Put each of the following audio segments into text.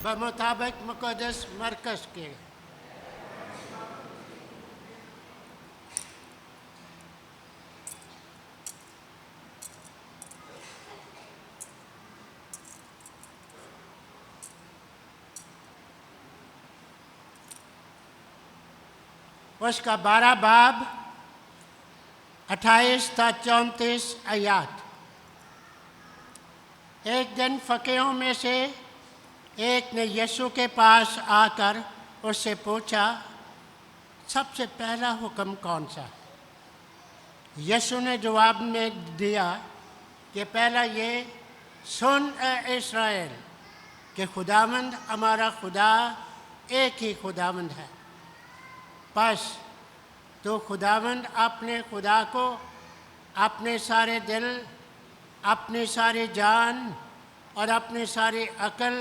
बमुताबिक मुक़द्दस मरकज़ के। उसका 12 बाब 28 था 34 आयात। एक दिन फकीहों में से एक ने यीशु के पास आकर उससे पूछा, सबसे पहला हुक्म कौन सा? यीशु ने जवाब में दिया कि पहला ये, सुन ए इस्राएल कि खुदावंद हमारा खुदा एक ही खुदावंद है। बस तो खुदावंद अपने खुदा को अपने सारे दिल, अपनी सारी जान और अपनी सारी अकल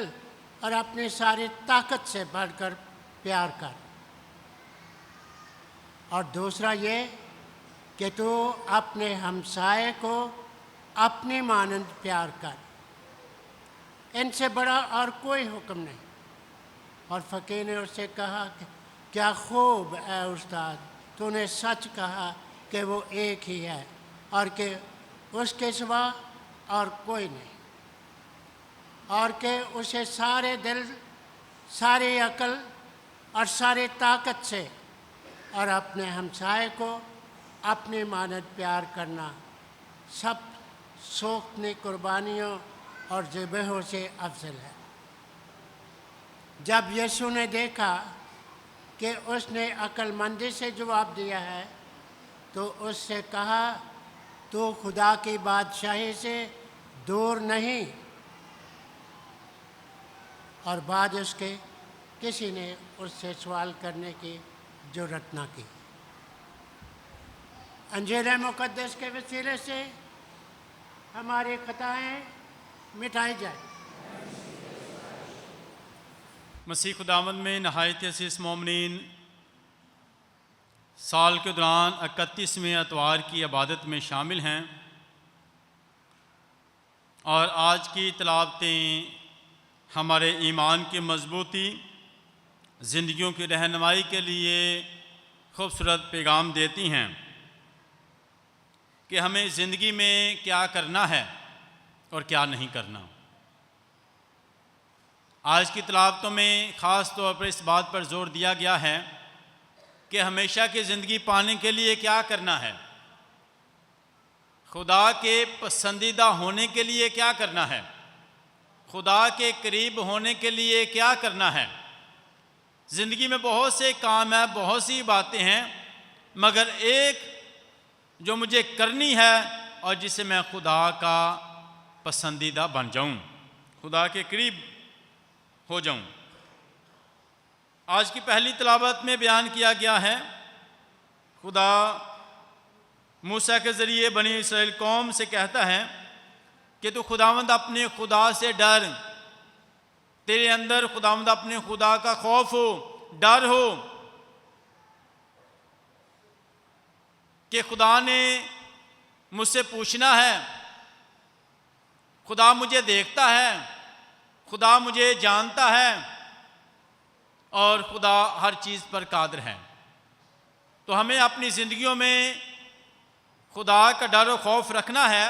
और अपनी सारी ताकत से बढ़कर प्यार कर। और दूसरा ये कि तू अपने हमसाये को अपनी मानंद प्यार कर। इनसे बड़ा और कोई हुक्म नहीं। और फ़कीर ने उससे कहा कि क्या खूब है उस्ताद, तूने सच कहा कि वो एक ही है और कि उसके सिवा और कोई नहीं, और कि उसे सारे दिल, सारी अकल और सारी ताकत से और अपने हमसाये को अपनी मानद प्यार करना सब सोख्तनी कुर्बानियों और ज़िबहों से अफजल है। जब यीशु ने देखा कि उसने अक्लमंदी से जवाब दिया है तो उससे कहा, तो खुदा की बादशाही से दूर नहीं। और बाद उसके किसी ने उससे सवाल करने की जरूरत ना की। अंजीर मुक़द्दस के वसीले से हमारी खताएं मिटाई जाए। मसीह खुदावंद में नहायत अज़ीज़ मोमिनीन, साल के दौरान 31वें अतवार की इबादत में शामिल हैं और आज की तिलावतें हमारे ईमान की मजबूती, ज़िंदगियों की रहनुमाई के लिए खूबसूरत पैगाम देती हैं कि हमें ज़िंदगी में क्या करना है और क्या नहीं करना। आज की तिलावतों में ख़ास तौर पर इस बात पर जोर दिया गया है कि हमेशा की ज़िंदगी पाने के लिए क्या करना है, खुदा के पसंदीदा होने के लिए क्या करना है, खुदा के करीब होने के लिए क्या करना है। ज़िंदगी में बहुत से काम हैं, बहुत सी बातें हैं, मगर एक जो मुझे करनी है और जिसे मैं खुदा का पसंदीदा बन जाऊं, खुदा के करीब हो जाऊं। आज की पहली तिलावत में बयान किया गया है, खुदा मूसा के ज़रिए बनी इसराइल कौम से कहता है कि तू खुदावंद अपने खुदा से डर, तेरे अंदर खुदावंद अपने खुदा का खौफ हो, डर हो कि खुदा ने मुझसे पूछना है, खुदा मुझे देखता है, खुदा मुझे जानता है और खुदा हर चीज़ पर कादिर है। तो हमें अपनी ज़िंदगियों में खुदा का डर और खौफ रखना है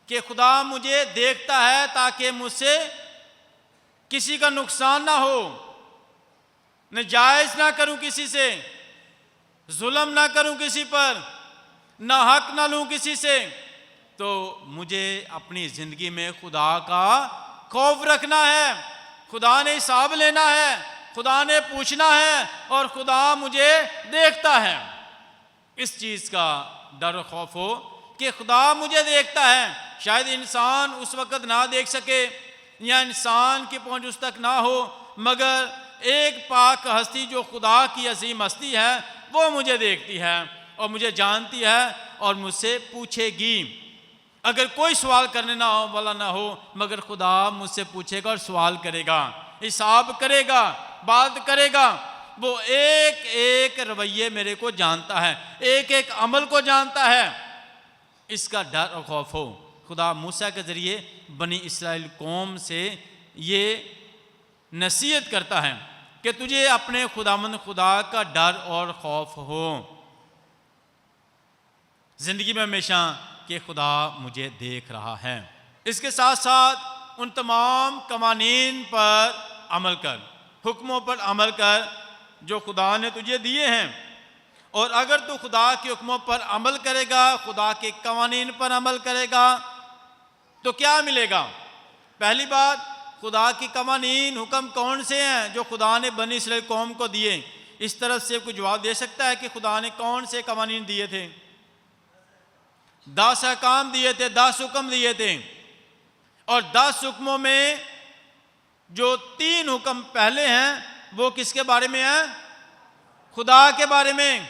कि खुदा मुझे देखता है ताकि मुझसे किसी का नुकसान ना हो, नाजायज़ ना करूं किसी से, जुल्म ना करूं किसी पर, ना हक ना लूं किसी से। तो मुझे अपनी ज़िंदगी में खुदा का खौफ रखना है। खुदा ने हिसाब लेना है, खुदा ने पूछना है और खुदा मुझे देखता है। इस चीज़ का डर खौफ हो कि खुदा मुझे देखता है। शायद इंसान उस वक़्त ना देख सके या इंसान की पहुंच उस तक ना हो, मगर एक पाक हस्ती जो खुदा की अजीम हस्ती है वो मुझे देखती है और मुझे जानती है और मुझसे पूछेगी। अगर कोई सवाल करने ना हो वाला ना हो, मगर खुदा मुझसे पूछेगा और सवाल करेगा, हिसाब करेगा, बात करेगा। वो एक एक रवैये मेरे को जानता है, एक एक अमल को जानता है। इसका डर और खौफ हो। खुदा मूसा के ज़रिए बनी इसराइल कौम से ये नसीहत करता है कि तुझे अपने खुदावंद खुदा का डर और खौफ हो जिंदगी में हमेशा कि खुदा मुझे देख रहा है। इसके साथ साथ उन तमाम कवानीन पर अमल कर, हुक्मों पर अमल कर जो खुदा ने तुझे दिए हैं। और अगर तू खुदा के हुक्मों पर अमल करेगा, खुदा के कवानीन पर अमल करेगा, तो क्या मिलेगा? पहली बात, खुदा की कवानीन हुक्म कौन से हैं जो खुदा ने बनी इस्राएल कौम को दिए? इस तरह से कोई जवाब दे सकता है कि खुदा ने कौन से कवानीन दिए थे? 10 अहकाम दिए थे, 10 हुक्म दिए थे। और 10 हुक्मों में जो 3 हुक्म पहले हैं वो किसके बारे में है? खुदा के बारे में।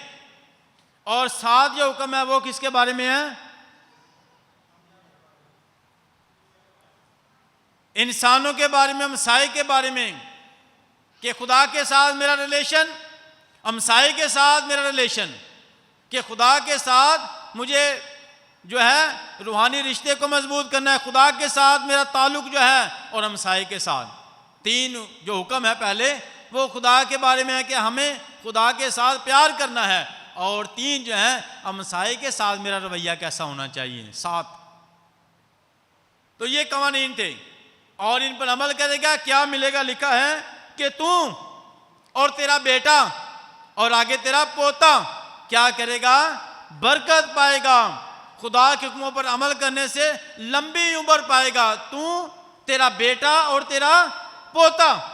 और 7 जो हुक्म है वो किसके बारे में है? इंसानों के बारे में, हमसाये के बारे में, कि खुदा के साथ मेरा रिलेशन, हमसाये के साथ मेरा रिलेशन, कि खुदा के साथ मुझे जो है रूहानी रिश्ते को मजबूत करना है, खुदा के साथ मेरा ताल्लुक जो है, और हमसाये के साथ। 3 जो हुक्म है पहले वो खुदा के बारे में है कि हमें खुदा के साथ प्यार करना है, और 3 जो है हमसाये के साथ मेरा रवैया कैसा होना चाहिए, 7। तो ये कवानीन थे और इन पर अमल करेगा क्या मिलेगा? लिखा है कि तू और तेरा बेटा और आगे तेरा पोता क्या करेगा? बरकत पाएगा। खुदा के हुक्मों पर अमल करने से लंबी उम्र पाएगा तू, तेरा बेटा और तेरा पोता,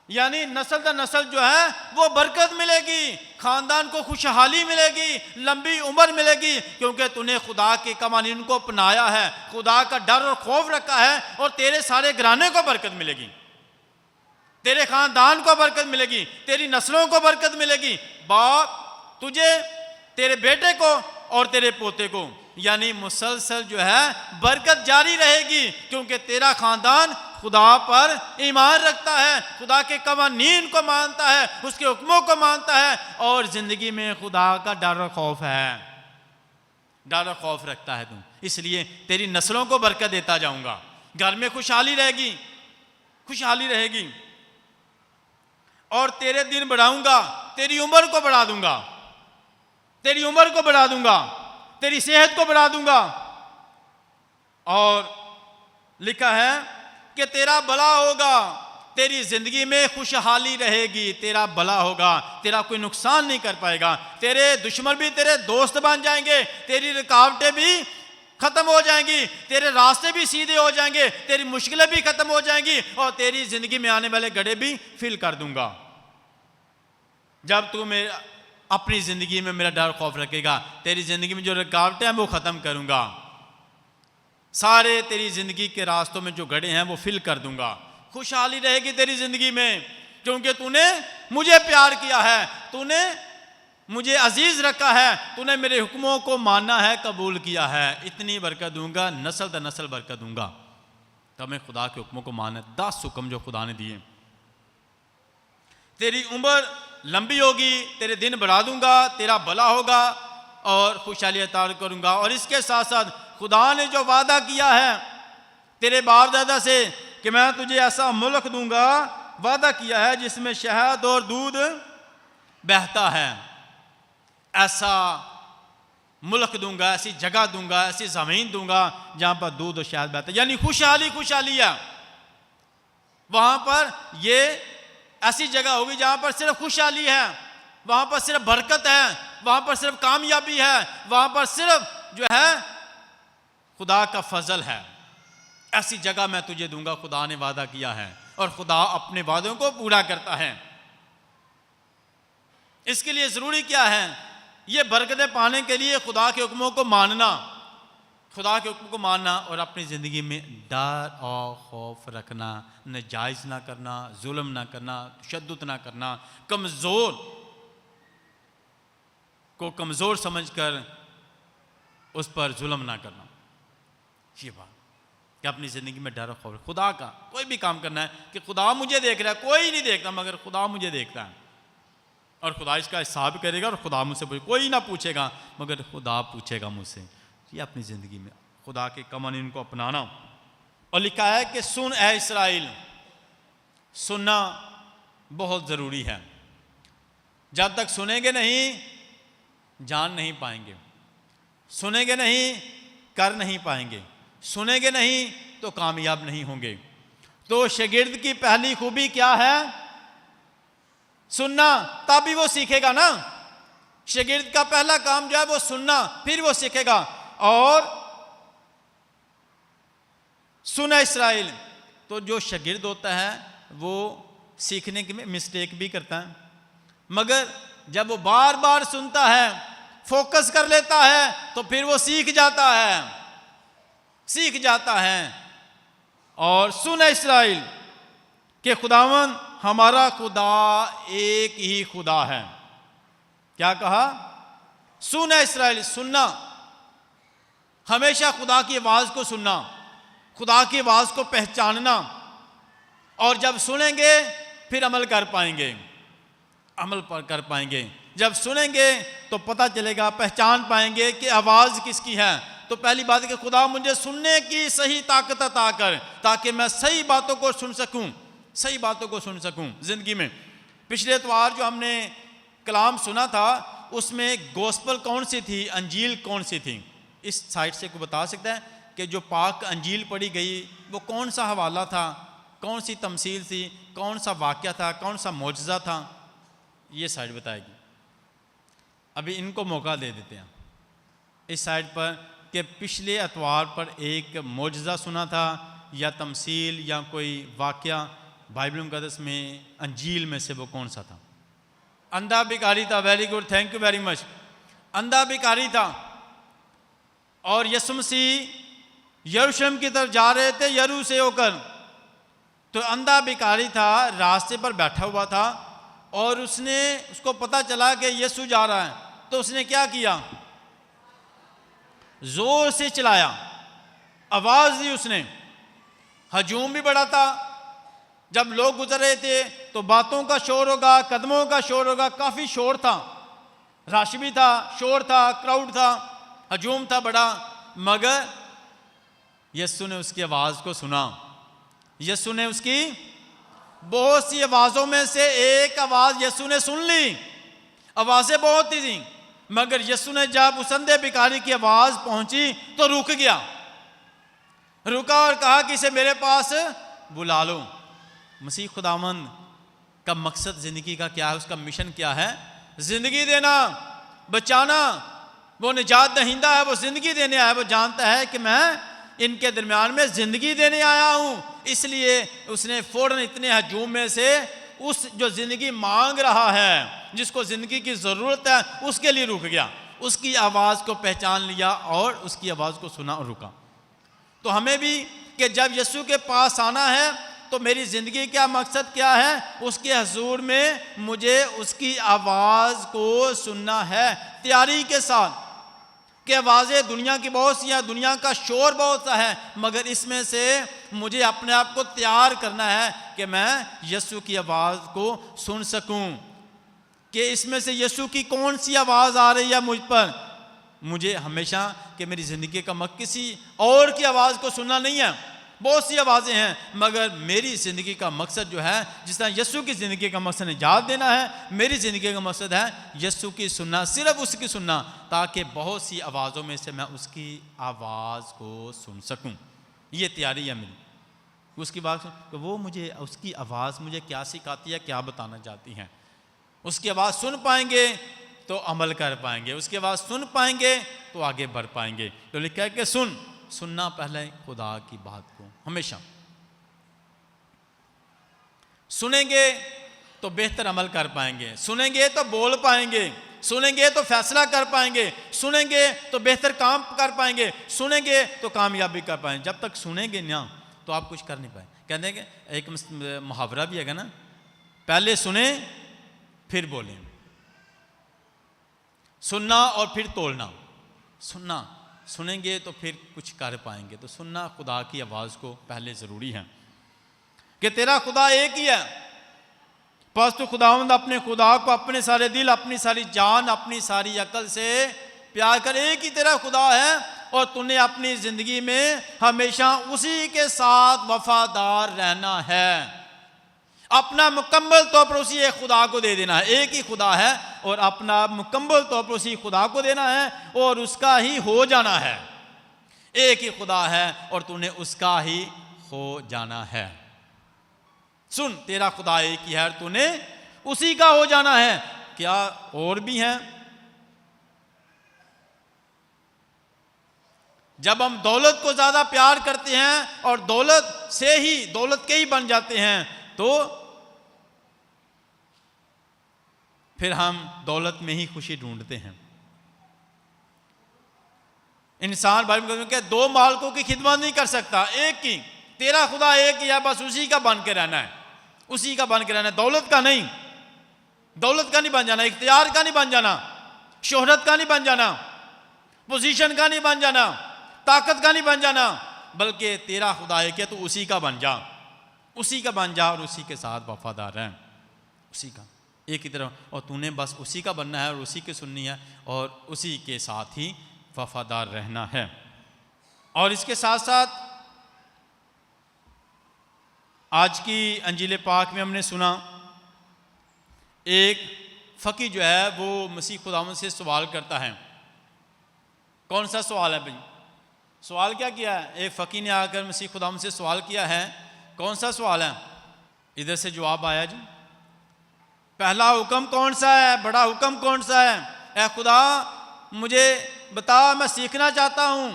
यानी नस्ल दर नस्ल जो है वो बरकत मिलेगी, खानदान को खुशहाली मिलेगी, लंबी उम्र मिलेगी, क्योंकि तूने खुदा के कवानीन को अपनाया है, खुदा का डर और खौफ रखा है। और तेरे सारे घराने को बरकत मिलेगी, तेरे खानदान को बरकत मिलेगी, तेरी नस्लों को बरकत मिलेगी। बाप तुझे, तेरे बेटे को और तेरे पोते को, यानी मुसलसल जो है बरकत जारी रहेगी, क्योंकि तेरा खानदान खुदा पर ईमान रखता है, खुदा के कवानीन को मानता है, उसके हुक्मों को मानता है, और जिंदगी में खुदा का डर और खौफ है, डर और खौफ रखता है तू। इसलिए तेरी नस्लों को बरकत देता जाऊंगा, घर में खुशहाली रहेगी, खुशहाली रहेगी, और तेरे दिन बढ़ाऊंगा, तेरी उम्र को बढ़ा दूंगा, तेरी उम्र को बढ़ा दूंगा, तेरी सेहत को बढ़ा दूंगा। और लिखा है कि तेरा भला होगा, तेरी जिंदगी में खुशहाली रहेगी, तेरा भला होगा, तेरा कोई नुकसान नहीं कर पाएगा, तेरे दुश्मन भी तेरे दोस्त बन जाएंगे, तेरी रुकावटें भी खत्म हो जाएंगी, तेरे रास्ते भी सीधे हो जाएंगे, तेरी मुश्किलें भी खत्म हो जाएंगी, और तेरी जिंदगी में आने वाले गड्ढे भी फिल कर दूंगा। जब तू मेरे अपनी जिंदगी में मेरा डर खौफ रखेगा, तेरी जिंदगी में जो रुकावटें हैं वो खत्म करूंगा, सारे तेरी जिंदगी के रास्तों में जो गड्ढे हैं वो फिल कर दूंगा, खुशहाली रहेगी तेरी जिंदगी में, क्योंकि तूने मुझे प्यार किया है, तूने मुझे अजीज रखा है, तूने मेरे हुक्मों को माना है, कबूल किया है। इतनी बरकत दूंगा, नस्ल दर नस्ल बरकत दूंगा। तब मैं खुदा के हुक्मों को माना, 10 हुक्म जो खुदा ने दिए। तेरी उम्र लंबी होगी, तेरे दिन बढ़ा दूंगा, तेरा भला होगा और खुशहाली अता करूंगा। और इसके साथ साथ खुदा ने जो वादा किया है तेरे बाप दादा से कि मैं तुझे ऐसा मुल्क दूंगा, वादा किया है जिसमें शहद और दूध बहता है, ऐसा मुल्क दूंगा, ऐसी जगह दूंगा, ऐसी जमीन दूंगा जहां पर दूध और शहद बहता है, यानी खुशहाली खुशहाली है। वहां पर ये ऐसी जगह होगी जहां पर सिर्फ खुशहाली है, वहां पर सिर्फ बरकत है, वहां पर सिर्फ कामयाबी है, वहां पर सिर्फ जो है खुदा का फजल है। ऐसी जगह मैं तुझे दूंगा, खुदा ने वादा किया है, और खुदा अपने वादों को पूरा करता है। इसके लिए जरूरी क्या है? ये बरकतें पाने के लिए खुदा के हुक्मों को मानना, खुदा के हुक्म को मानना, और अपनी ज़िंदगी में डर और खौफ रखना, नाजायज़ ना करना, जुल्म ना करना, तशद्दुद ना करना, कमज़ोर को कमज़ोर समझकर उस पर जुल्म ना करना। ये बात कि अपनी ज़िंदगी में डर और खौफ, खुदा का कोई भी काम करना है कि खुदा मुझे देख रहा है, कोई नहीं देखता मगर खुदा मुझे देखता है, और खुदा इसका हिसाब करेगा, और खुदा मुझसे कोई ना पूछेगा मगर खुदा पूछेगा मुझसे। ये अपनी ज़िंदगी में खुदा के कवानीन को अपनाना। और लिखा है कि सुन ऐ इस्राएल, सुनना बहुत ज़रूरी है। जब तक सुनेंगे नहीं, जान नहीं पाएंगे। सुनेंगे नहीं, कर नहीं पाएंगे। सुनेंगे नहीं तो कामयाब नहीं होंगे। तो शागिर्द की पहली खूबी क्या है? सुनना, तभी वो सीखेगा ना। शागिर्द का पहला काम जो है वो सुनना, फिर वो सीखेगा। और सुना इस्राएल, तो जो शागिर्द होता है वो सीखने की मिस्टेक भी करता है, मगर जब वो बार बार सुनता है, फोकस कर लेता है, तो फिर वो सीख जाता है। और सुना इस्राएल कि खुदावन हमारा खुदा एक ही खुदा है। क्या कहा? सुना इस्राएल, सुनना, हमेशा खुदा की आवाज को सुनना, खुदा की आवाज को पहचानना। और जब सुनेंगे फिर अमल कर पाएंगे। जब सुनेंगे तो पता चलेगा, पहचान पाएंगे कि आवाज किसकी है। तो पहली बात है कि खुदा मुझे सुनने की सही ताकत अता कर, ताकि मैं सही बातों को सुन सकूं जिंदगी में। पिछले इतवार जो हमने कलाम सुना था, उसमें गोस्पल कौन सी थी, अंजील कौन सी थी? इस साइड से कोई बता सकता है कि जो पाक अंजील पढ़ी गई वो कौन सा हवाला था, कौन सी तमसील थी, कौन सा वाक़या था, कौन सा मौजज़ा था? ये साइड बताएगी। अभी इनको मौका दे देते हैं इस साइड पर कि पिछले अतवार पर एक मौजज़ा सुना था या तमसील या कोई वाक़या बाइबल मुक़द्दस में, अंजील में से वो कौन सा था? अंधा भिखारी था। Very good, thank you very much. अंधा भिखारी था और यीशु मसीह यरूशलेम की तरफ जा रहे थे, यरू से होकर। तो अंधा भिखारी था, रास्ते पर बैठा हुआ था और उसको पता चला कि यीशु जा रहा है। तो उसने क्या किया? जोर से चिल्लाया, आवाज दी उसने। हजूम भी बड़ा था, जब लोग गुजर रहे थे तो बातों का शोर होगा, कदमों का शोर होगा, काफी शोर था, रश भी था, शोर था, क्राउड था, हजूम था बड़ा। मगर यीशु ने उसकी आवाज को सुना। यीशु ने उसकी बहुत सी आवाजों में से एक आवाज यीशु ने सुन ली। आवाजें बहुत थी, मगर यीशु ने जब उस अंधे भिखारी की आवाज पहुंची तो रुका और कहा कि इसे मेरे पास बुला लो। मसीह खुदावंद का मकसद जिंदगी का क्या है? उसका मिशन क्या है? जिंदगी देना, बचाना। वो निजात दहिंदा है, वो जिंदगी देने आया है। वो जानता है कि मैं इनके दरमियान में जिंदगी देने आया हूं। इसलिए उसने फौरन इतने हजूम में से उस जो जिंदगी मांग रहा है, जिसको जिंदगी की जरूरत है, उसके लिए रुक गया, उसकी आवाज को पहचान लिया और उसकी आवाज को सुना और रुका। तो हमें भी कि जब यीशु के पास आना है तो मेरी ज़िंदगी का मकसद क्या है? उसके हजूर में मुझे उसकी आवाज़ को सुनना है तैयारी के साथ। कि आवाज़ें दुनिया की बहुत सी हैं, दुनिया का शोर बहुत सा है, मगर इसमें से मुझे अपने आप को तैयार करना है कि मैं यीशु की आवाज़ को सुन सकूं। कि इसमें से यीशु की कौन सी आवाज़ आ रही है मुझ पर। मुझे हमेशा कि मेरी ज़िंदगी का मकसद किसी और की आवाज़ को सुनना नहीं है। बहुत सी आवाज़ें हैं, मगर मेरी ज़िंदगी का मकसद जो है, जिस तरह यीशु की ज़िंदगी का मकसद निजात देना है, मेरी ज़िंदगी का मकसद है यीशु की सुनना, सिर्फ उसकी सुनना, ताकि बहुत सी आवाज़ों में से मैं उसकी आवाज़ को सुन सकूं। ये तैयारी है मेरी। उसकी बात सुन तो वो मुझे उसकी आवाज़ मुझे क्या सिखाती है, क्या बताना चाहती हैं। उसकी आवाज़ सुन पाएंगे तो अमल कर पाएंगे, उसकी आवाज़ सुन पाएंगे तो आगे बढ़ पाएंगे। तो लिखा है कि सुनना पहले खुदा की बात को। हमेशा सुनेंगे तो बेहतर अमल कर पाएंगे, सुनेंगे तो बोल पाएंगे, सुनेंगे तो फैसला कर पाएंगे, सुनेंगे तो बेहतर काम कर पाएंगे, सुनेंगे तो कामयाबी कर पाएंगे। जब तक सुनेंगे ना तो आप कुछ कर नहीं पाए। कहते हैं कि एक मुहावरा भी है ना, पहले सुने फिर बोलें। सुनना और फिर तोड़ना। सुनेंगे तो फिर कुछ कर पाएंगे। तो सुनना खुदा की आवाज़ को पहले ज़रूरी है कि तेरा खुदा एक ही है। बस तो खुदावंद अपने खुदा को अपने सारे दिल, अपनी सारी जान, अपनी सारी अकल से प्यार कर। एक ही तेरा खुदा है और तूने अपनी ज़िंदगी में हमेशा उसी के साथ वफादार रहना है। अपना मुकम्मल तौर पर उसी एक खुदा को दे देना है। एक ही खुदा है और अपना मुकम्मल तौर पर उसी खुदा को देना है और उसका ही हो जाना है। एक ही खुदा है और तूने उसका ही हो जाना है। सुन, तेरा खुदा एक ही है और तूने उसी का हो जाना है। क्या और भी हैं? जब हम दौलत को ज्यादा प्यार करते हैं और दौलत के ही बन जाते हैं, तो फिर हम दौलत में ही खुशी ढूंढते हैं। इंसान बाइबल में कहता है दो मालिकों की खिदमत नहीं कर सकता, एक की। तेरा खुदा एक ही है, बस उसी का बन के रहना है, उसी का बन के रहना है, दौलत का नहीं। दौलत का नहीं बन जाना, इख्तियार का नहीं बन जाना, शोहरत का नहीं बन जाना, पोजीशन का नहीं बन जाना, ताकत का नहीं बन जाना, बल्कि तेरा खुदा है कि तू उसी का बन जा, उसी का बन जा और उसी के साथ वफादार रह, उसी का एक ही तरह। और तूने बस उसी का बनना है और उसी की सुननी है और उसी के साथ ही वफादार रहना है। और इसके साथ साथ आज की अंजील पाक में हमने सुना एक फ़कीह जो है वो मसीह खुदावंद से सवाल करता है। कौन सा सवाल है भाई? सवाल क्या किया है? एक फ़कीह ने आकर मसीह खुदावंद से सवाल किया है। कौन सा सवाल है? इधर से जवाब आया जी, पहला हुक्म कौन सा है? बड़ा हुक्म कौन सा है? ऐ खुदा मुझे बता, मैं सीखना चाहता हूँ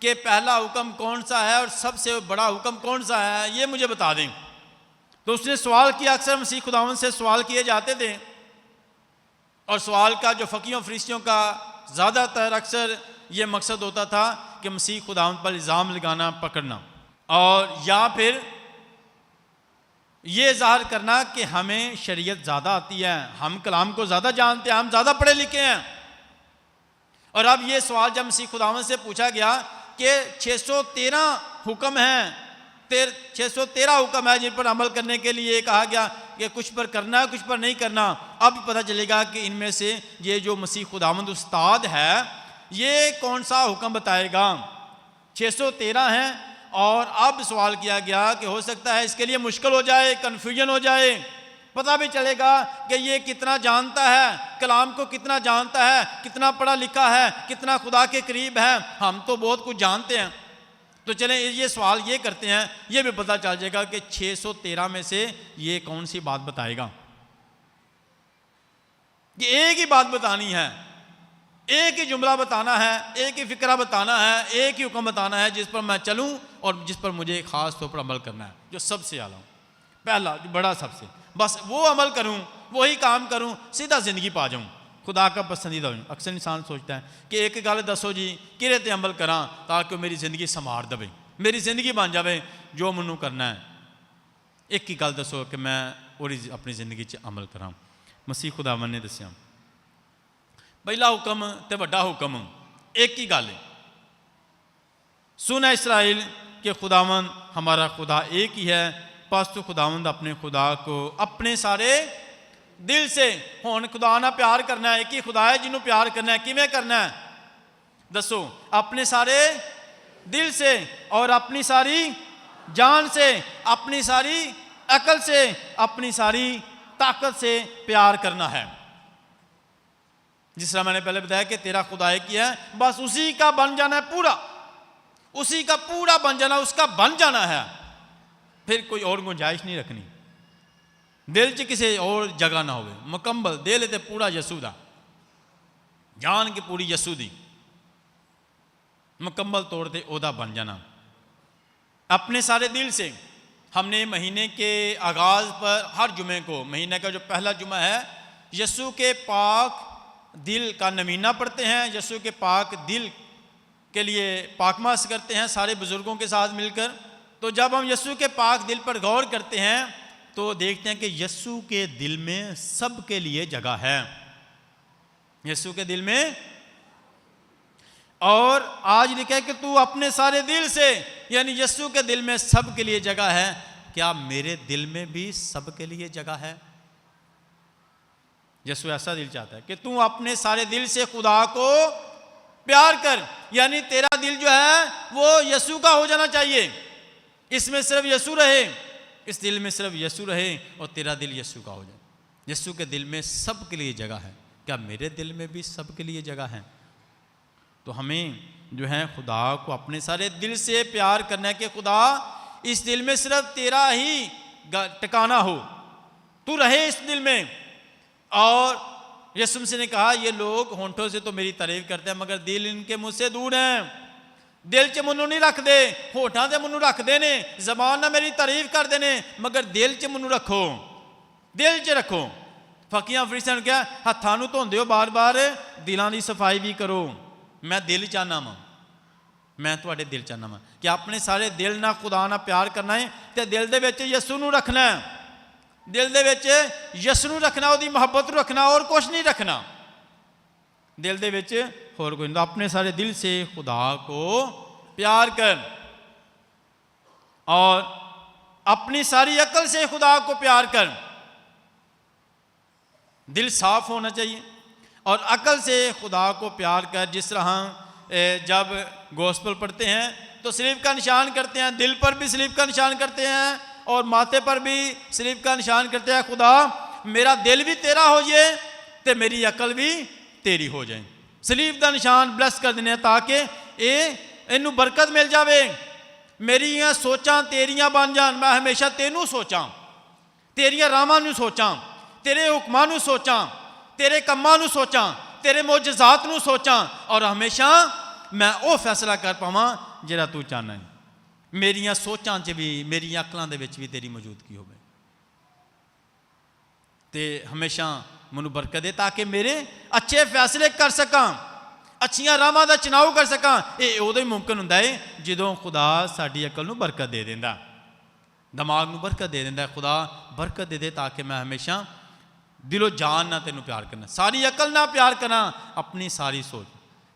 कि पहला हुक्म कौन सा है और सबसे बड़ा हुक्म कौन सा है, ये मुझे बता दें। तो उसने सवाल किया। अक्सर मसीह खुदावंद से सवाल किए जाते थे और सवाल का जो फ़कीहों फरिश्तियों का ज़्यादातर अक्सर ये मकसद होता था कि मसीह खुदावंद पर इल्ज़ाम लगाना, पकड़ना, और या फिर ये ज़ाहिर करना कि हमें शरीयत ज़्यादा आती है, हम कलाम को ज़्यादा जानते हैं, हम ज़्यादा पढ़े लिखे हैं। और अब ये सवाल जब मसीह खुदावंद से पूछा गया कि 613 हुक्म हैं, 613 हुक्म है जिन पर अमल करने के लिए कहा गया कि कुछ पर करना है, कुछ पर नहीं करना। अब पता चलेगा कि इनमें से ये जो मसीह खुदावंद उस्ताद है ये कौन सा हुक्म बताएगा। 613 हैं और अब सवाल किया गया कि हो सकता है इसके लिए मुश्किल हो जाए, कन्फ्यूजन हो जाए, पता भी चलेगा कि ये कितना जानता है, कलाम को कितना जानता है, कितना पढ़ा लिखा है, कितना खुदा के करीब है। हम तो बहुत कुछ जानते हैं, तो चलें ये सवाल ये करते हैं, ये भी पता चल जाएगा कि 613 में से ये कौन सी बात बताएगा। कि एक ही बात बतानी है, एक ही जुमला बताना है, एक ही फिक्रा बताना है, एक ही हुक्म बताना है जिस पर मैं चलूं और जिस पर मुझे खास तौर पर अमल करना है, जो सबसे आला हो, पहला जो बड़ा सबसे, बस वो अमल करूं, वही काम करूं, सीधा जिंदगी पा जाऊं, खुदा का पसंदीदा हो। अक्सर इंसान सोचता है कि एक गल दसो जी किरे ते अमल करा ताकि मेरी जिंदगी संवार दे, मेरी जिंदगी बन जाए जो मैनू करना है। एक ही गल दसो कि मैं और अपनी जिंदगी च अमल करा। मसीह खुदावंद ने दसिया पहला हुक्म ते वड्डा हुक्म एक ही गल है, सुन इस्राएल के खुदावंद हमारा खुदा एक ही है, बस तो खुदावंद अपने खुदा को अपने सारे दिल से, हुण खुदा ना प्यार करना है, एक ही खुदा है जिन्होंने प्यार करना है। किवें करना है दसो? अपने सारे दिल से और अपनी सारी जान से, अपनी सारी अकल से, अपनी सारी ताकत से प्यार करना है। जिस तरह मैंने पहले बताया कि तेरा खुदा एक ही है, बस उसी का बन जाना है, पूरा उसी का पूरा बन जाना, उसका बन जाना है, फिर कोई और गुंजाइश नहीं रखनी। दिल च किसी और जगह ना हो, मुकम्मल दिल ते पूरा यसू दा, जान की पूरी यसू दी, मुकम्मल तौर पर ओदा बन जाना अपने सारे दिल से। हमने महीने के आगाज पर हर जुमे को, महीने का जो पहला जुमा है, यसू के पाक दिल का नमीना पढ़ते हैं, यसू के पाक दिल के लिए पाकमास करते हैं सारे बुजुर्गों के साथ मिलकर। तो जब हम यसू के पाक दिल पर गौर करते हैं तो देखते हैं कि यसू के दिल में सब के लिए जगह है, यसू के दिल में। और आज लिखा है कि तू अपने सारे दिल से, यानी यसू के दिल में सब के लिए जगह है। क्या मेरे दिल में भी सब के लिए जगह है? यसू ऐसा दिल चाहता है कि तू अपने सारे दिल से खुदा को प्यार कर, यानी तेरा दिल जो है वो यसू का हो जाना चाहिए, इसमें सिर्फ यसू रहे, इस दिल में सिर्फ यीशु रहे और तेरा दिल यीशु का हो जाए। यीशु के दिल में सब के लिए जगह है, क्या मेरे दिल में भी सब के लिए जगह है? तो हमें जो है खुदा को अपने सारे दिल से प्यार करना है कि खुदा इस दिल में सिर्फ तेरा ही ठिकाना हो, तू रहे इस दिल में। और यीशु मसीह ने कहा ये लोग होंठों से तो मेरी तारीफ करते हैं मगर दिल इनके मुँह से दूर हैं। दिल च मैनू नहीं रखते, होठां से मैनू रखते ने, जबान ना मेरी तारीफ करते ने मगर दिल च मैनू रखो, दिल च रखो। फकीयां फरीसियां ने कहा हत्थां नू धोंदे हो बार बार, दिलां दी सफाई भी करो। मैं दिल चाहना वा, मैं तुहाडे दिल चाहना वा कि अपने सारे दिल ना खुदा ना प्यार करना है तो दिल दे विच यीशु नू रखना है, दिल दे विच यीशु नू रखना, उसदी मुहब्बत नू रखना और कुछ नहीं रखना दिल दे विच होर कोई। अपने सारे दिल से खुदा को प्यार कर और अपनी सारी अकल से खुदा को प्यार कर। दिल साफ होना चाहिए और अकल से खुदा को प्यार कर। जिस तरह जब गोस्पल पढ़ते हैं तो सलीब का निशान करते हैं, दिल पर भी सलीब का निशान करते हैं और माथे पर भी सलीब का निशान करते हैं। खुदा मेरा दिल भी तेरा हो जाए तो मेरी अकल भी तेरी हो जाए। सलीब का निशान ब्लस कर देने ताकि इनू बरकत मिल जाए, मेरिया सोचां तेरियां बन जान, मैं हमेशा तेनू सोचां, तेरिया रावां नू सोचां, तेरे हुक्मां नू सोचां, तेरे कम्मां नू सोचां, तेरे मोजज़ात नू सोचां और हमेशा मैं वो फैसला कर पावां जिहड़ा तू चाहना है। मेरिया सोचां च भी मेरी अकलां दे विच भी तेरी मौजूदगी होवे ते हमेशा मैनू बरकत दे ताकि मेरे अच्छे फैसले कर सकां, अच्छियां राहां दा चुनाव कर सकां। ये उदों ही मुमकिन हुंदा है जदों खुदा साडी अकल नू बरकत दे दिंदा, दिमाग नू बरकत दे दिंदा। खुदा बरकत दे दे ताकि मैं हमेशा दिलो जान ना तेनू प्यार करना, सारी अकल ना प्यार करा, अपनी सारी सोच।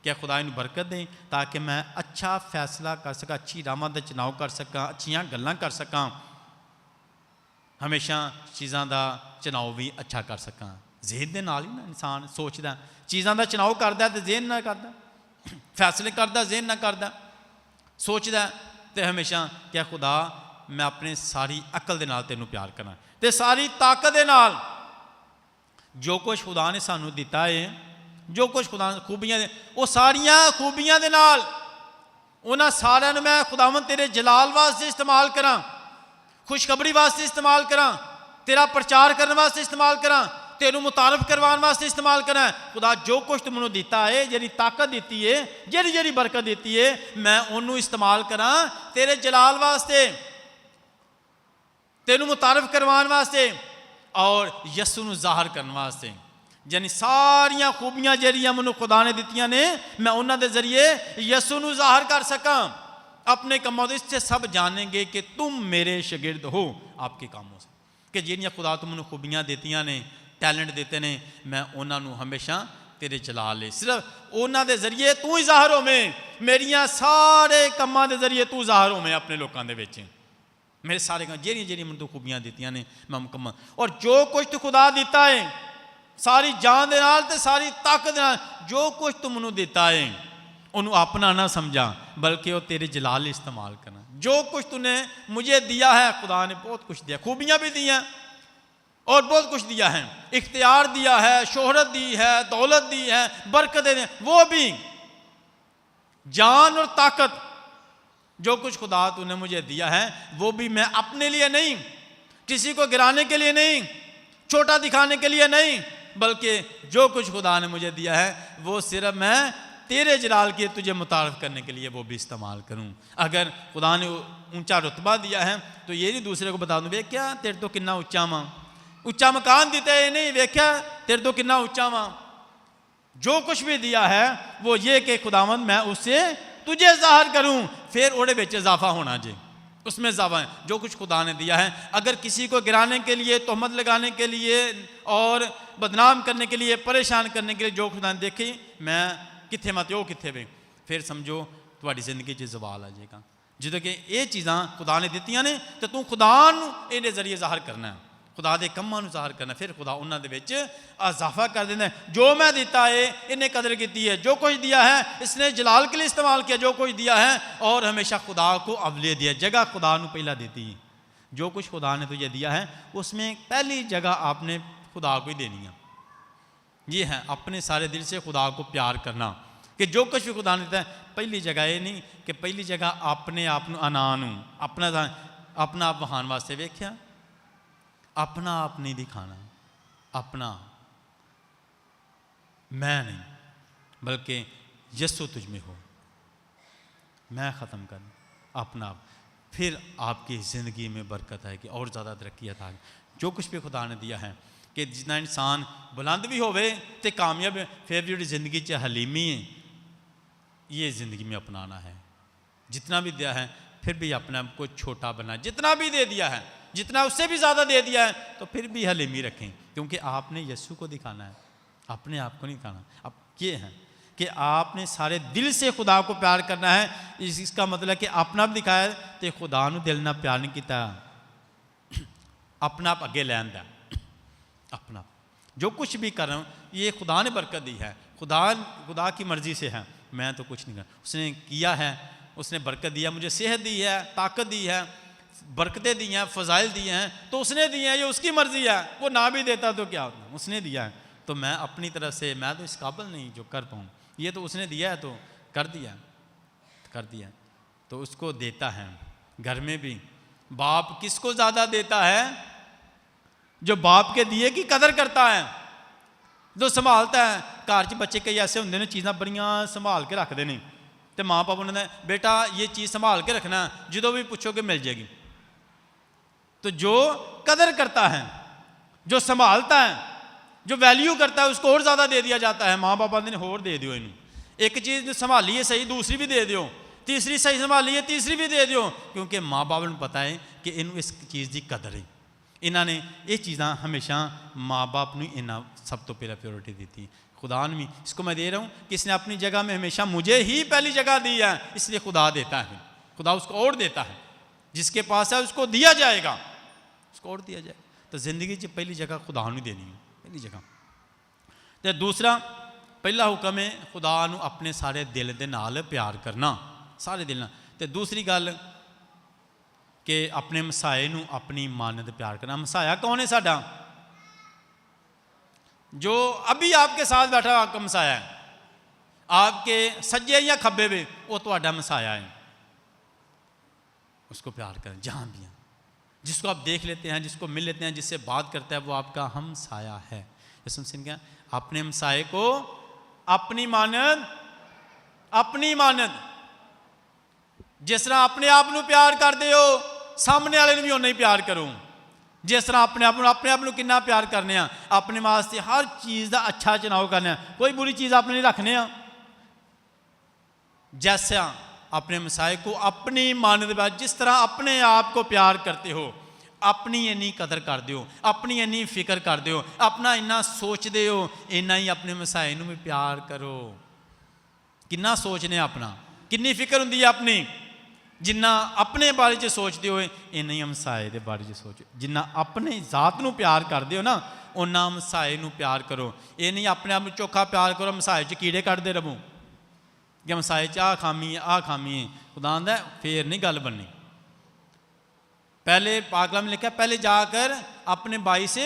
क्या खुदा इनू बरकत दे ताकि मैं अच्छा फैसला कर सका, अच्छी राहां दा चुनाव कर सका, अच्छियां गल्लां कर सका, हमेशा चीज़ां दा चुनाव भी अच्छा कर सका। जहन दे नाल ही ना इंसान सोचदा, चीज़ां दा चुनाव करदा ते जहन ना करदा, फैसले करदा जहन ना करदा, सोचदा ते हमेशा क्या खुदा मैं अपने सारी अकल दे नाल तेनू प्यार करा ते सारी ताकत दे नाल जो कुछ खुदा ने सानू दिता है, जो कुछ खुदा खूबियां दे वो सारियां खूबियां दे नाल उन्हां सारियां नूं मैं खुदावंद तेरे जलाल वास्ते इस्तेमाल करा, खुशखबरी वास्ते इस्तेमाल करा, तेरा प्रचार करने वास्ते इस्तेमाल करा, तेनू मुतारफ करवाने वास्ते इस्तेमाल करा। खुदा जो कुछ तू मैनू दिता है, जी ताकत दी है, जी बरकत दी है, मैं उन्होंने इस्तेमाल करा तेरे जलाल वास्ते, तेनू मुतारफ करवाने वास्ते और यस्सु नू जाहिर करने वास्ते। यानी सारिया खूबियां जड़ियां मैनू खुदा ने दित्तियां ने मैं उन्हां दे जरिए यस्सु नू जाहिर कर सकां अपने कामों। इससे सब जानेंगे कि तुम मेरे शागिर्द हो आपके कामों से, कि जिहड़ियां खुदा तू मैनू खूबियां दित्तियां ने, टैलेंट दिते ने, मैं उन्होंने हमेशा तेरे चला ले, सिर्फ उन्होंने दे जरिए तू ही जाहिर होवें, मेरिया सारे कामां दे जरिए तू जाहिर होवें अपने लोगों के विच। मेरे सारे काम जेहड़ियां मैनू खूबियां दित्तियां ने मैं मुकम्मल, और जो कुछ तू खुदा दिता है सारी जान दे नाल ते सारी ताकत दे नाल, जो कुछ तू मैनू दिता है उन्होंने अपना ना समझा बल्कि वो तेरे जलाल इस्तेमाल करना। जो कुछ तूने मुझे दिया है, खुदा ने बहुत कुछ दिया, खूबियां भी दी हैं और बहुत कुछ दिया है, इख्तियार दिया है, शोहरत दी है, दौलत दी है, बरकतें दी, वो भी जान और ताकत जो कुछ खुदा तूने मुझे दिया है वो भी मैं अपने लिए नहीं, किसी को गिराने के लिए नहीं, छोटा दिखाने के लिए नहीं, बल्कि जो कुछ खुदा ने मुझे दिया है वो सिर्फ मैं तेरे जलाल के तुझे मुतारफ करने के लिए वो भी इस्तेमाल करूं। अगर खुदा ने ऊंचा रुतबा दिया है तो ये नहीं दूसरे को बता दूं वे क्या तेरे तो कितना उच्चा मां, उच्चा मकान दिता है नहीं वेख्या तेरे तो कितना उच्चा मां। जो कुछ भी दिया है वो ये कि खुदावंद मैं उससे तुझे जाहिर करूं, फिर ओड़े बेच इजाफा होना चाहिए, उसमें इजाफा है। जो कुछ खुदा ने दिया है अगर किसी को गिराने के लिए, तोहमत लगाने के लिए और बदनाम करने के लिए, परेशान करने के लिए जो खुदा ने देखी मैं कित्थे मत हो कित्थे वे, फिर समझो तुम्हारी जिंदगी च जवाल आ जाएगा। जो कि ये चीज़ां खुदा ने दित्तियां ने तो तू खुदा नूं इहदे जरिए जाहिर करना है, खुदा के कम्मां नूं जाहिर करना, फिर खुदा उन्हां दे विच इजाफा कर देंदा है। जो मैं दिता है इन्हें कदर की है, जो कुछ दिया है इसने जलाल के लिए इस्तेमाल किया, जो कुछ दिया है और हमेशा खुदा को अवलियत दिया, जगह खुदा नूं पहला देती है। जो कुछ खुदा ने तुझे दिया है उसमें पहली जगह आपने खुदा को ही देनी है। ये है अपने सारे दिल से खुदा को प्यार करना, कि जो कुछ भी खुदा ने देता है पहली जगह ये नहीं कि पहली जगह अपने आप नूं अनान हूँ, अपना आप महान वास्ते वेख्या, अपना आप नहीं दिखाना, अपना मैं नहीं, बल्कि यस्सु तुझ में हो, मैं ख़त्म कर अपना आप, फिर आपकी ज़िंदगी में बरकत है कि और ज़्यादा तरक्की आता है। जो कुछ भी खुदा ने दिया है कि जितना इंसान बुलंद भी होवे तो कामयाब, फिर भी ज़िंदगी च हलीमी है, ये ज़िंदगी में अपनाना है। जितना भी दिया है फिर भी अपने आप को छोटा बना, जितना भी दे दिया है, जितना उससे भी ज़्यादा दे दिया है तो फिर भी हलीमी रखें, क्योंकि आपने यीशु को दिखाना है, अपने आप को नहीं दिखाना। अब ये है कि आपने सारे दिल से खुदा को प्यार करना है। इसका मतलब कि अपना भी दिखाया तो खुदा नूं दिल नाल प्यार नहीं किया, अपना आप अगे लैन दा, अपना जो कुछ भी कर रहा हूँ ये खुदा ने बरकत दी है, खुदा की मर्ज़ी से है, मैं तो कुछ नहीं कर, उसने किया है, उसने बरकत दिया, मुझे सेहत दी है, ताकत दी है, बरकतें दी हैं, फ़ज़ाइल दिए हैं, तो उसने दिए हैं, ये उसकी मर्ज़ी है। वो ना भी देता तो क्या होता, उसने दिया है, तो मैं अपनी तरफ से, मैं तो इस काबिल नहीं जो कर पाऊँ, ये तो उसने दिया है तो कर दिया तो उसको देता है। घर में भी बाप किसको ज़्यादा देता है? जो बाप के दिए की कदर करता है, जो संभालता है। घर च बच्चे कई ऐसे होंगे ने चीज़ां बड़ियां संभाल के रखते हैं, तो माँ बाप उन्होंने बेटा ये चीज़ संभाल के रखना, जो भी पूछोगे मिल जाएगी। तो जो कदर करता है, जो संभालता है, जो वैल्यू करता है, उसको और ज़्यादा दे दिया जाता है। माँ बाप ने होर दे दियो इनू, एक चीज़ संभाली है सही, दूसरी भी दे दियो, तीसरी सही संभाली है, तीसरी भी दे दियो, क्योंकि माँ बाप ने पता है कि इनू इस चीज़ की कदर है। इन्होंने ये चीज़ां हमेशा माँ बाप ने इन्ना सब तो पहला प्योरिटी दी थी। खुदा ने भी इसको मैं दे रहा हूँ कि इसने अपनी जगह में हमेशा मुझे ही पहली जगह दी है, इसलिए खुदा देता है, खुदा उसको और देता है, जिसके पास है उसको दिया जाएगा, उसको और दिया जाएगा। तो ज़िंदगी च पहली जगह खुदा ने देनी है, पहली जगह। तो दूसरा पहला हुक्म है खुदा नूं अपने सारे दिल दे नाल प्यार करना, सारे दिल नाल। तो दूसरी गल कि अपने मसाए नूं अपनी मानत प्यार करना। मसाया कौन है? साडा जो अभी आपके साथ बैठा आपका मसाया है, आपके सज्जे या खब्बे में, वो तो मसाया है। उसको प्यार करें जहाँ भी हैं, जिसको आप देख लेते हैं, जिसको मिल लेते हैं, जिससे बात करता है, वो आपका हमसाया है। सुन क्या? अपने हमसाए को अपनी मानत जिस तरह अपने आप को प्यार करते हो, सामने वाले भी उन्ना ही प्यार करो। जिस तरह अपने आप को कितना प्यार करने, अपने वास्ते हर चीज़ का अच्छा चुनाव करने, कोई बुरी चीज़ अपने नहीं रखने। जैसा अपने मसाए को अपनी मानत, जिस तरह अपने आप को प्यार करते हो, अपनी इन्नी कदर करते हो, अपनी इन्नी फिक्र करते हो, अपना इन्ना सोचते हो, इन्ना ही अपने मसाए नूं भी प्यार करो। कितना सोचने अपना, कितनी फिक्र होंदी है अपनी, जिन्ना अपने बारे च सोचते हो इन्ना ही हमसाए के बारे च सोचो। जिन्ना अपनी जात नूं प्यार करते हो ना, उन्ना हमसाए नूं प्यार करो। ये नहीं अपने आप चोखा प्यार करो, हमसाए च कीड़े कढ़ते रहो कि हमसाए च आ खामी है, आ खामी है। खुदा आंदा फिर नहीं गल बननी। पहले पाकला में लिखा, पहले जाकर अपने भाई से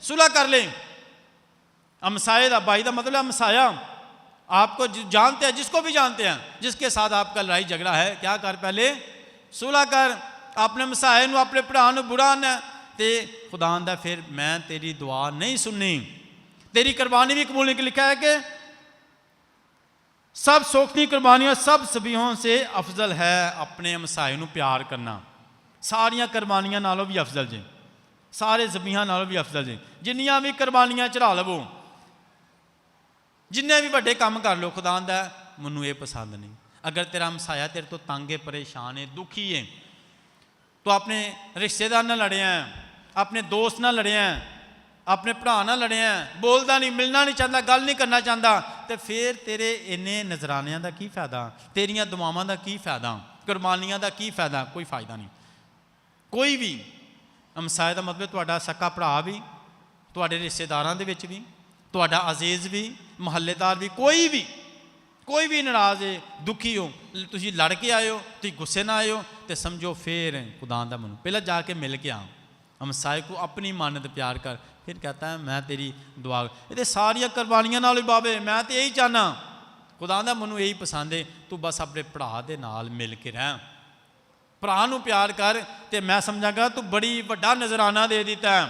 सुलह कर ले। हमसाए दा भाई का मतलब हमसाया, आपको जानते हैं, जिसको भी जानते हैं, जिसके साथ आपका लड़ाई झगड़ा है, क्या कर? पहले सुलह कर। अपने मसाए नूं, अपने भरा नूं बुरा न ते खुदा आंदा फिर मैं तेरी दुआ नहीं सुननी, तेरी कुर्बानी भी कबूल नहीं। लिखा है कि सब सोखनी कुर्बानियां, सब सबियों से अफजल है अपने मसाए नूं प्यार करना। सारिया कुर्बानियां नालों भी अफजल जे, सारे ज़बीहां नालों भी अफजल जे। जिन्नियां भी कुर्बानियां चढ़ा लवो, जिन्ने भी बड़े काम कर लो, खुदा आंदा मैनू ये पसंद नहीं। अगर तेरा हमसाया तेरे तो तंग है, परेशान है, दुखी है, तो अपने रिश्तेदार ना लड़े हैं, अपने दोस्त ना लड़े हैं, अपने भरा ना लड़े हैं, बोलता नहीं, मिलना नहीं चाहता, गल नहीं करना चाहता, तो फिर तेरे इन्ने नजरानियां का की फायदा, तेरिया दुआवां का की फायदा, कुर्बानियां का की फायदा? कोई फायदा नहीं। कोई भी हमसाया का मतलब तुहाडा सक्का भरा भी, तुहाडे रिश्तेदारां दे विच भी, तुहाडा अजीज भी, महल्लेदार भी, कोई भी ਕੋਈ ਵੀ ਨਾਰਾਜ਼ ਹੈ, ਦੁਖੀ ਹੋ, ਤੁਸੀਂ ਲੜ ਕੇ ਆਏ ਹੋ, ਤੁਸੀਂ ਗੁੱਸੇ ਨਾਲ ਆਏ ਹੋ, ਤੇ ਸਮਝੋ ਫਿਰ खुदा ਦਾ ਮੈਨੂੰ ਪਹਿਲਾਂ ਜਾ ਕੇ ਮਿਲ ਕੇ ਆ, ਹਮਸਾਏ को अपनी मानत प्यार कर, फिर कहता है मैं तेरी दुआ। ये सारिया कुर्बानियां नाल बाबे मैं तो यही चाहना, खुदा दा मैनू यही पसंद है, तू बस अपने भरा दे नाल मिल के रह, भरा नू प्यार कर, तो मैं समझागा तू बड़ी वड्डा नजराना दे दिता है,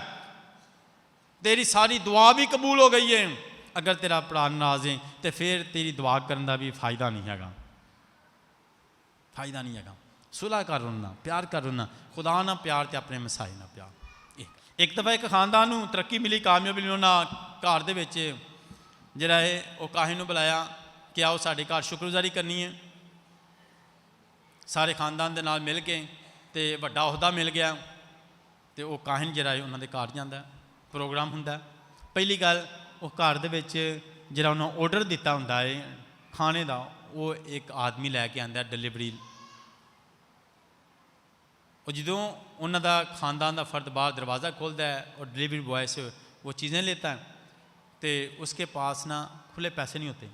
तेरी सारी दुआ भी कबूल हो गई है। अगर तेरा भरा नाराज है तो फिर तेरी दुआ करने का भी फायदा नहीं है, फायदा नहीं है। सुलह कर रोना, प्यार कर रोना, खुदा ना प्यार तो अपने मसाए ना प्यार। एक दफ़ा एक खानदान नूं तरक्की मिली, कामयाबी मिली, उन्होंने घर दे विच जिहड़ा है वो काहिन नूं बुलाया कि आओ साडे घर शुक्रगुजारी करनी है। सारे खानदान दे नाल मिल के ते वड्डा अहुदा मिल गया, तो वो काहिन जिहड़ा है उन्हां दे घर जांदा, प्रोग्राम हुंदा। पहली गल वो घर दे विच जिहड़ा उन्होंने ऑर्डर दिता हुंदा है खाने दा, वो एक आदमी लैके आंदा डिलीवरी। और जो उन्होंने खानदान का फर्द बाहर दरवाज़ा खोलता है और डिलीवरी बॉय से वो चीज़ें लेता है, तो उसके पास ना खुले पैसे नहीं होते।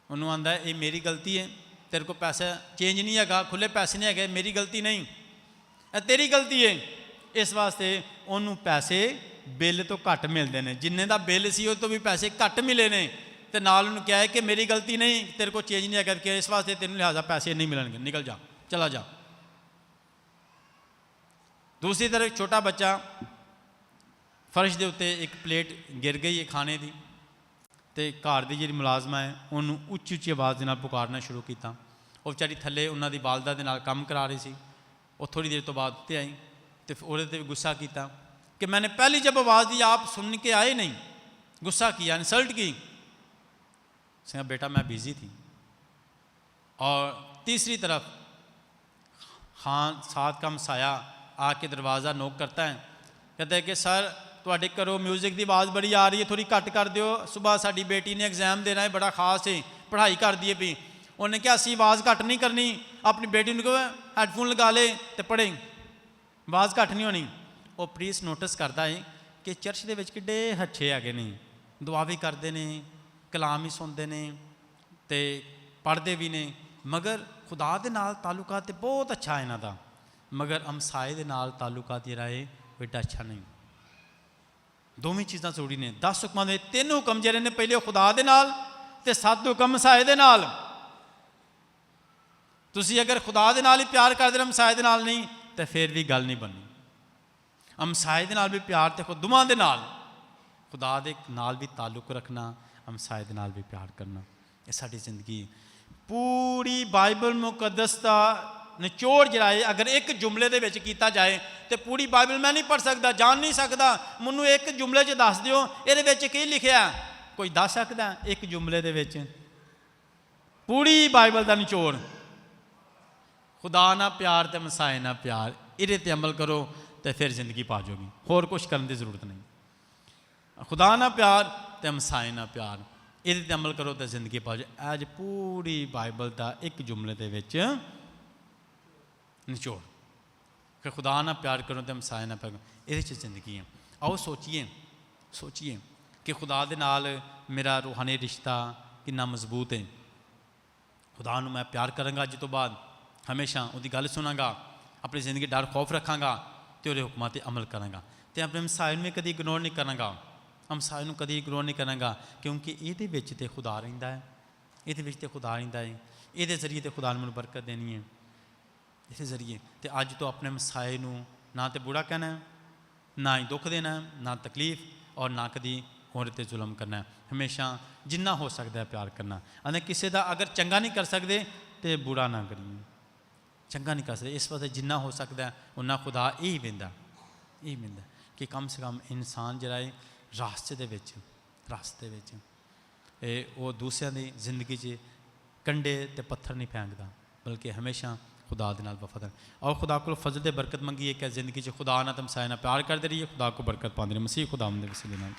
उन्होंने आंदा ये मेरी गलती है, तेरे को पैसा चेंज नहीं है, खुले पैसे नहीं है, मेरी गलती नहीं, तेरी गलती है। इस वास्ते उन्होंने पैसे बिल तो घट मिलते हैं, जिन्ने का बिल सी उस तो भी पैसे घट मिले ने, तो नाल उन्होंने कहा है कि मेरी गलती नहीं, तेरे को चेंज नहीं है, इस वास्ते तेन लिहाजा पैसे नहीं मिलेंगे, निकल जा, चला जा। दूसरी तरफ छोटा बच्चा फर्श के उत्ते एक प्लेट गिर गई है खाने की, तो घर की जी मुलाजमा है उन्होंने उच्ची उच्ची आवाज़ के पुकारना शुरू किया। वो बेचारी थले उन्होंने वालदा के नाल काम करा रही सी, वो थोड़ी देर तो बाद उत्ते आई, तो वो भी गुस्सा किया कि मैंने पहली जब आवाज़ दी आप सुन के आए नहीं, गुस्सा किया, इंसल्ट की। उसने कहा बेटा मैं बिज़ी थी। और तीसरी तरफ खान साथ का हमसाया आके दरवाज़ा नोक करता है, कहता है कि सर तुहाडे घरों म्यूजिक की आवाज़ बड़ी आ रही है, थोड़ी घट कर दियो, सुबह साड़ी बेटी ने एग्जाम देना है, बड़ा खास है, पढ़ाई कर दी है भी। उन्हें क्या असी आवाज़ घट नहीं करनी, अपनी बेटी को हैडफोन लगा ले तो पढ़े, आवाज़ घट नहीं होनी। वो प्रीस नोटिस करता है कि चर्च के किड्डे हच्छे है नहीं, दुआ भी करते हैं, कलाम ही सुनते हैं, तो पढ़ते भी ने, मगर खुदा दे नाल ताल्लुकात बहुत अच्छा है इन्हां दा, मगर हमसाए दे नाल ताल्लुकात जिहड़ा है बेटा अच्छा नहीं। दोवें चीज़ां जरूरी ने। 10 हुक्मां दे 3 हुक्म जिहड़े ने, पहले खुदा दे नाल ते 7 हुक्म हमसाए दे नाल। तुसीं अगर खुदा दे नाल ही प्यार करदे हमसाए दे नाल नहीं, तो फिर भी गल नहीं बननी। हमसाए दे नाल भी प्यार, ते खुद दुआं दे नाल, खुदा दे नाल भी ताल्लुक रखना, हमसाए दे नाल भी प्यार करना, ये साडी जिंदगी। पूरी बाइबल मुकद्दस का निचोड़ जिहड़ा है अगर एक जुमले दे विच कीता जाए तो पूरी बाइबल मैं नहीं पढ़ सकता, जान नहीं सकता। मैनू एक जुमले च दस दिओ इहदे विच की लिखिआ, कोई दस सकदा एक जुमले दे विच पूरी बाइबल का निचोड़? खुदा ना प्यार ते मसाए ना प्यार, इहदे ते अमल करो तो फिर जिंदगी पा जाओगी, होर कुछ करने की जरूरत नहीं। खुदा ना प्यार ते मसाए ना प्यार, इहदे ते अमल करो तो जिंदगी पा जाओ। अज पूरी बाइबल का एक जुमले दे विच निचोड़ कि खुदा ना प्यार करो तो हमसाए ना प्यार करो, ये जिंदगी है। आओ सोचिए कि खुदा दे नाल मेरा रूहानी रिश्ता कितना मजबूत है। खुदा नूं मैं प्यार करांगा अज तो बाद, हमेशा उसकी गल सुनांगा, अपनी जिंदगी डर खौफ रखांगा, तो उसके हुक्मां ते अमल करांगा, तो अपने हमसाए में कभी इग्नोर नहीं करांगा, हमसाए नूं कभी इग्नोर नहीं करांगा, क्योंकि ये विच ते खुदा रहिंदा है, ये विच ते खुदा रहिंदा है, ये जरिए तो खुदा ने मैनूं बरकत देनी है। इस जरिए तो अज तो अपने मसाए नूं ना तो बुरा कहना है, ना ही दुख देना है, ना तकलीफ, और ना कभी होर ते जुल्म करना है। हमेशा जिन्ना हो सकता है प्यार करना। अने किसी का अगर चंगा नहीं कर सकते तो बुरा ना करिए, चंगा नहीं कर सकते, इस वास्ते जिन्ना हो सकता है उन्ना खुदा यही वेंदा कि कम से कम इंसान जिहड़ा है रास्ते विच वो दूसरों की जिंदगी च कंडे ते पत्थर नहीं फेंकता, बल्कि हमेशा खुदा दे नाल वफादार। और खुदा को फजल दे बरकत मंगी है कि जिंदगी च खुदा ना तमसाए ना प्यार करते रहिए, खुदा को बरकत पाते रहिए। मसीह खुदा दे वसीले नाल।